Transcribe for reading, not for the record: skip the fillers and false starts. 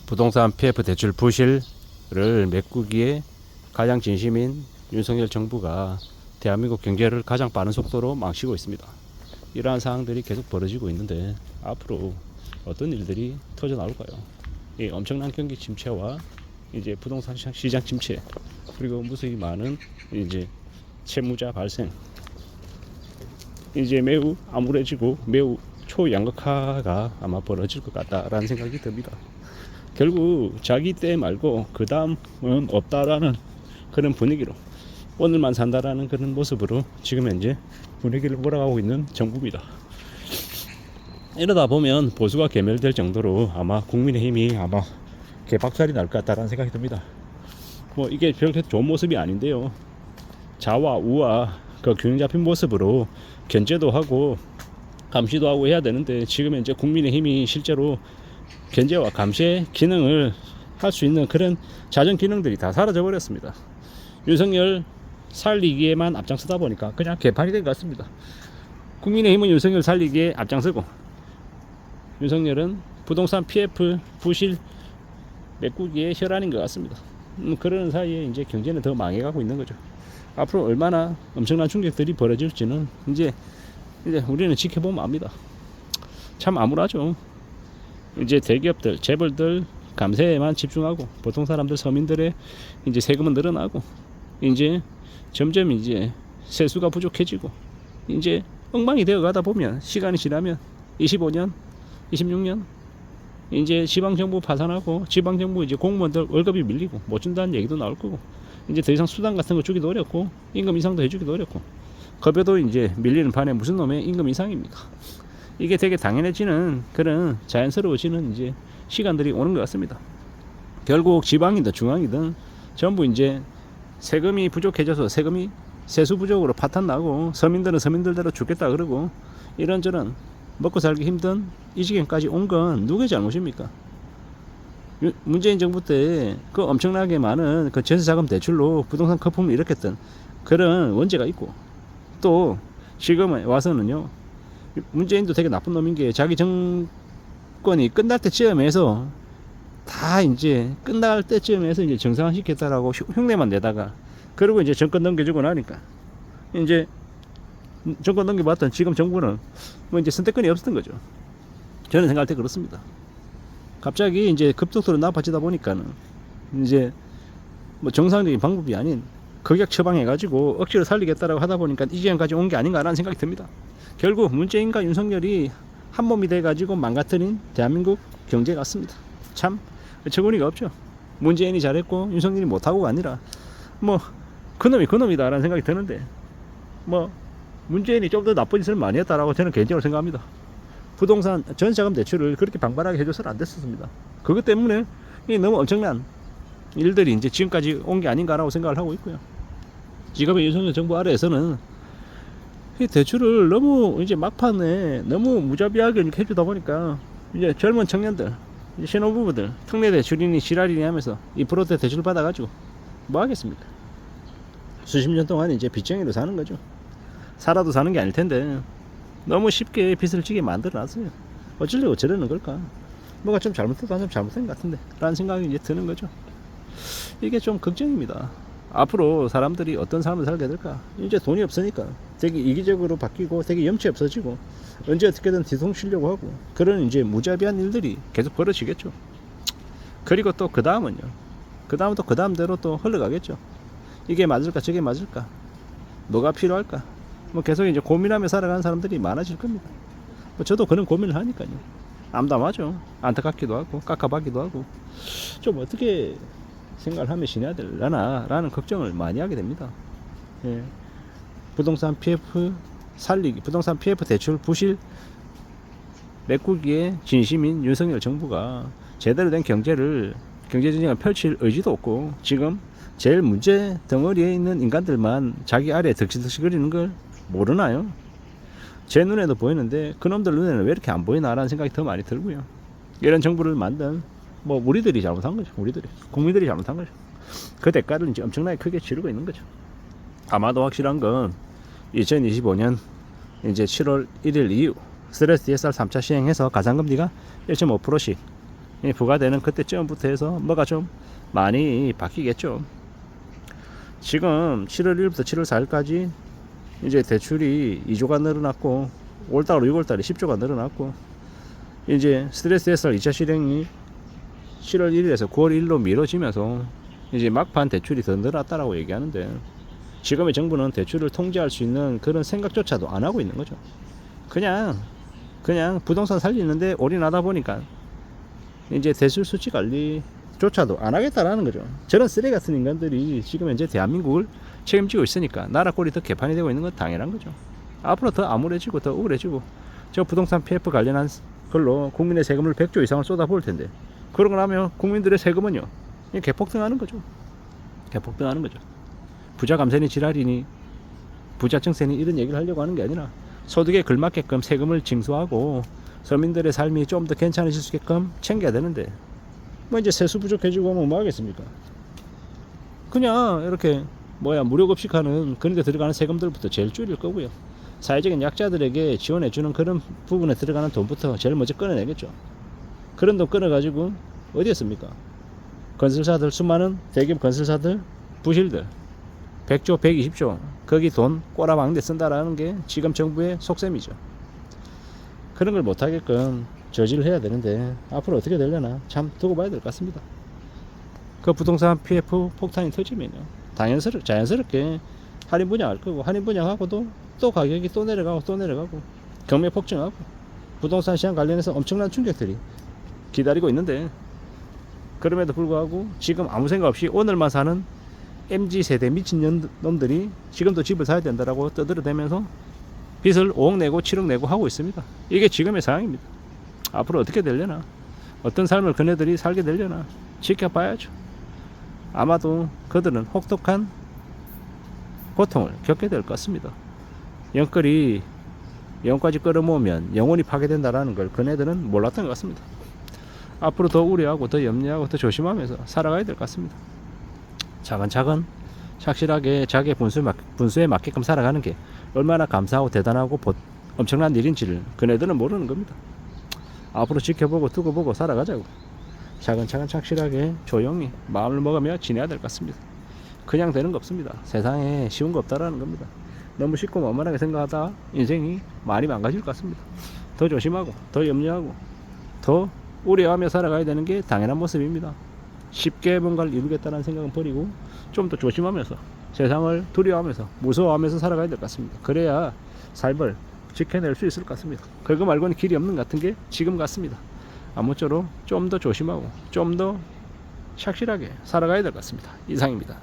부동산 PF 대출 부실을 메꾸기에 가장 진심인 윤석열 정부가 대한민국 경제를 가장 빠른 속도로 망치고 있습니다. 이러한 상황들이 계속 벌어지고 있는데 앞으로 어떤 일들이 터져 나올까요? 이 엄청난 경기 침체와 이제 부동산 시장 침체, 그리고 무수히 많은 이제 채무자 발생, 이제 매우 암울해지고 매우 초양극화가 아마 벌어질 것 같다라는 생각이 듭니다. 결국 자기 때 말고 그 다음은 없다라는 그런 분위기로, 오늘만 산다라는 그런 모습으로 지금 현재 분위기를 몰아가고 있는 정부입니다. 이러다 보면 보수가 괴멸될 정도로 아마 국민의힘이 아마 개박살이 날 것 같다라는 생각이 듭니다. 뭐 이게 별로 좋은 모습이 아닌데요. 좌와 우와 그 균형 잡힌 모습으로 견제도 하고 감시도 하고 해야 되는데, 지금 현재 국민의힘이 실제로 견제와 감시의 기능을 할 수 있는 그런 자정 기능들이 다 사라져 버렸습니다. 윤석열 살리기에만 앞장서다 보니까 그냥 개판이 된 것 같습니다. 국민의힘은 윤석열 살리기에 앞장서고, 윤석열은 부동산 PF 부실 메꾸기에 혈안인 것 같습니다. 그러는 사이에 이제 경제는 더 망해가고 있는 거죠. 앞으로 얼마나 엄청난 충격들이 벌어질지는 이제 우리는 지켜보면 압니다. 참 암울하죠. 이제 대기업들, 재벌들 감세에만 집중하고 보통 사람들, 서민들의 이제 세금은 늘어나고, 이제 점점 이제 세수가 부족해지고, 이제 엉망이 되어 가다 보면 시간이 지나면 25년, 26년 이제 지방정부 파산하고, 지방정부 이제 공무원들 월급이 밀리고 못 준다는 얘기도 나올 거고, 이제 더 이상 수당 같은 거 주기도 어렵고, 임금 인상도 해주기도 어렵고, 급여도 이제 밀리는 판에 무슨 놈의 임금 인상입니까? 이게 되게 당연해지는 그런 자연스러워지는 이제 시간들이 오는 것 같습니다. 결국 지방이든 중앙이든 전부 이제 세금이 부족해져서 세수 부족으로 파탄 나고, 서민들은 서민들대로 죽겠다 그러고, 이런저런 먹고 살기 힘든 이 지경까지 온 건 누구의 잘못입니까? 문재인 정부 때 그 엄청나게 많은 그 전세자금 대출로 부동산 거품을 일으켰던 그런 원죄가 있고, 또 지금 와서는요, 문재인도 되게 나쁜 놈인 게 자기 정권이 끝날 때쯤에서 다 이제 끝날 때쯤에서 이제 정상화시켰다라고 흉내만 내다가, 그리고 이제 정권 넘겨주고 나니까 이제 정권 넘겨봤던 지금 정부는 뭐 이제 선택권이 없었던 거죠. 저는 생각할 때 그렇습니다. 갑자기 이제 급속도로 나빠지다 보니까는 이제 뭐 정상적인 방법이 아닌 극약 처방해가지고 억지로 살리겠다라고 하다 보니까 이 지경까지 온 게 아닌가라는 생각이 듭니다. 결국 문재인과 윤석열이 한 몸이 돼가지고 망가뜨린 대한민국 경제 같습니다. 참 어처구니가 없죠. 문재인이 잘했고 윤석열이 못하고가 아니라 뭐 그놈이 그놈이다라는 생각이 드는데, 뭐 문재인이 좀 더 나쁜 짓을 많이 했다라고 저는 개인적으로 생각합니다. 부동산 전세자금 대출을 그렇게 방관하게 해줘서는 안 됐었습니다. 그것 때문에 너무 엄청난 일들이 이제 지금까지 온 게 아닌가라고 생각을 하고 있고요. 지금의 윤석열 정부 아래에서는 이 대출을 너무 이제 막판에 너무 무자비하게 이렇게 해주다 보니까 이제 젊은 청년들, 이제 신혼부부들 특례 대출이니 지랄이니 하면서 2%대 대출 받아가지고 뭐 하겠습니까? 수십 년 동안 이제 빚쟁이로 사는 거죠. 살아도 사는 게 아닐 텐데 너무 쉽게 빚을 지게 만들어놨어요. 어쩌려고 저러는 걸까? 뭐가 좀 잘못해도 좀 잘못된 것 같은데 라는 생각이 이제 드는 거죠. 이게 좀 걱정입니다. 앞으로 사람들이 어떤 삶을 살게 될까? 이제 돈이 없으니까 되게 이기적으로 바뀌고, 되게 염치 없어지고, 언제 어떻게든 뒤통치려고 하고, 그런 이제 무자비한 일들이 계속 벌어지겠죠. 그리고 또 그 다음은요, 그 다음은 또 그 다음대로 또 흘러가겠죠. 이게 맞을까 저게 맞을까, 뭐가 필요할까, 뭐 계속 이제 고민하며 살아가는 사람들이 많아질 겁니다. 뭐 저도 그런 고민을 하니까요. 암담하죠. 안타깝기도 하고 깝깝하기도 하고, 좀 어떻게 생각을 하며 지내야 되려나 라는 걱정을 많이 하게 됩니다. 예. 부동산 PF 살리기, 부동산 PF 대출 부실 메꾸기에 진심인 윤석열 정부가 제대로 된 경제전쟁을 펼칠 의지도 없고, 지금 제일 문제 덩어리에 있는 인간들만 자기 아래에 득실득실거리는 걸 모르나요? 제 눈에도 보이는데 그놈들 눈에는 왜 이렇게 안 보이나라는 생각이 더 많이 들고요. 이런 정부를 만든 뭐 우리들이 잘못한 거죠. 국민들이 잘못한 거죠. 그 대가를 이제 엄청나게 크게 치르고 있는 거죠. 아마도 확실한 건 2025년 이제 7월 1일 이후 스트레스 DSR 3차 시행해서 가상금리가 1.5%씩 부과되는 그때쯤부터 해서 뭐가 좀 많이 바뀌겠죠. 지금 7월 1일부터 7월 4일까지 이제 대출이 2조가 늘어났고 올달로 6월달에 10조가 늘어났고 이제 스트레스 해소할 2차 실행이 7월 1일에서 9월 1일로 미뤄지면서 이제 막판 대출이 더 늘어났다라고 얘기하는데 지금의 정부는 대출을 통제할 수 있는 그런 생각조차도 안 하고 있는 거죠. 그냥 부동산 살리는데 올인하다 보니까 이제 대출 수치 관리조차도 안 하겠다라는 거죠. 저런 쓰레기 같은 인간들이 지금 현재 대한민국을 책임지고 있으니까 나라 꼴이 더 개판이 되고 있는 건 당연한 거죠. 앞으로 더 암울해지고 더 우울해지고 저 부동산 PF 관련한 걸로 국민의 세금을 100조 이상을 쏟아부을 텐데 그러고 나면 국민들의 세금은요 개폭등하는 거죠. 개폭등하는 거죠. 부자 감세니 지랄이니 부자 증세니 이런 얘기를 하려고 하는 게 아니라 소득에 걸맞게끔 세금을 징수하고 서민들의 삶이 좀 더 괜찮아질 수 있게끔 챙겨야 되는데 뭐 이제 세수 부족해지고 뭐 하겠습니까? 그냥 이렇게 무료급식하는 그런 데 들어가는 세금들부터 제일 줄일 거고요. 사회적인 약자들에게 지원해주는 그런 부분에 들어가는 돈부터 제일 먼저 끊어내겠죠. 그런 돈 끊어가지고 어디에 씁니까? 건설사들, 수많은 대기업 건설사들, 부실들 100조, 120조 거기 돈 꼬라박는 데 쓴다라는 게 지금 정부의 속셈이죠. 그런 걸 못하게끔 저지를 해야 되는데 앞으로 어떻게 되려나 참 두고 봐야 될 것 같습니다. 그 부동산 PF 폭탄이 터지면요 자연스럽게 할인 분양할 거고 할인 분양하고도 또 가격이 또 내려가고 경매 폭증하고 부동산 시장 관련해서 엄청난 충격들이 기다리고 있는데 그럼에도 불구하고 지금 아무 생각 없이 오늘만 사는 MZ세대 미친놈들이 지금도 집을 사야 된다라고 떠들어대면서 빚을 5억 내고 7억 내고 하고 있습니다. 이게 지금의 상황입니다. 앞으로 어떻게 되려나 어떤 삶을 그네들이 살게 되려나 지켜봐야죠. 아마도 그들은 혹독한 고통을 겪게 될 것 같습니다. 영끌이 영까지 끌어모으면 영혼이 파괴된다라는 걸 그네들은 몰랐던 것 같습니다. 앞으로 더 우려하고 더 염려하고 더 조심하면서 살아가야 될 것 같습니다. 차근차근 착실하게 자기 분수에 맞게끔 살아가는 게 얼마나 감사하고 대단하고 엄청난 일인지를 그네들은 모르는 겁니다. 앞으로 지켜보고 두고 보고 살아가자고 차근차근 착실하게 조용히 마음을 먹으며 지내야 될 것 같습니다. 그냥 되는 거 없습니다. 세상에 쉬운 거 없다라는 겁니다. 너무 쉽고 만만하게 생각하다 인생이 많이 망가질 것 같습니다. 더 조심하고 더 염려하고 더 우려하며 살아가야 되는 게 당연한 모습입니다. 쉽게 뭔가를 이루겠다는 생각은 버리고 좀 더 조심하면서 세상을 두려워하면서 무서워하면서 살아가야 될 것 같습니다. 그래야 삶을 지켜낼 수 있을 것 같습니다. 그거 말고는 길이 없는 것 같은 게 지금 같습니다. 아무쪼록 좀 더 조심하고 좀 더 착실하게 살아가야 될 것 같습니다. 이상입니다.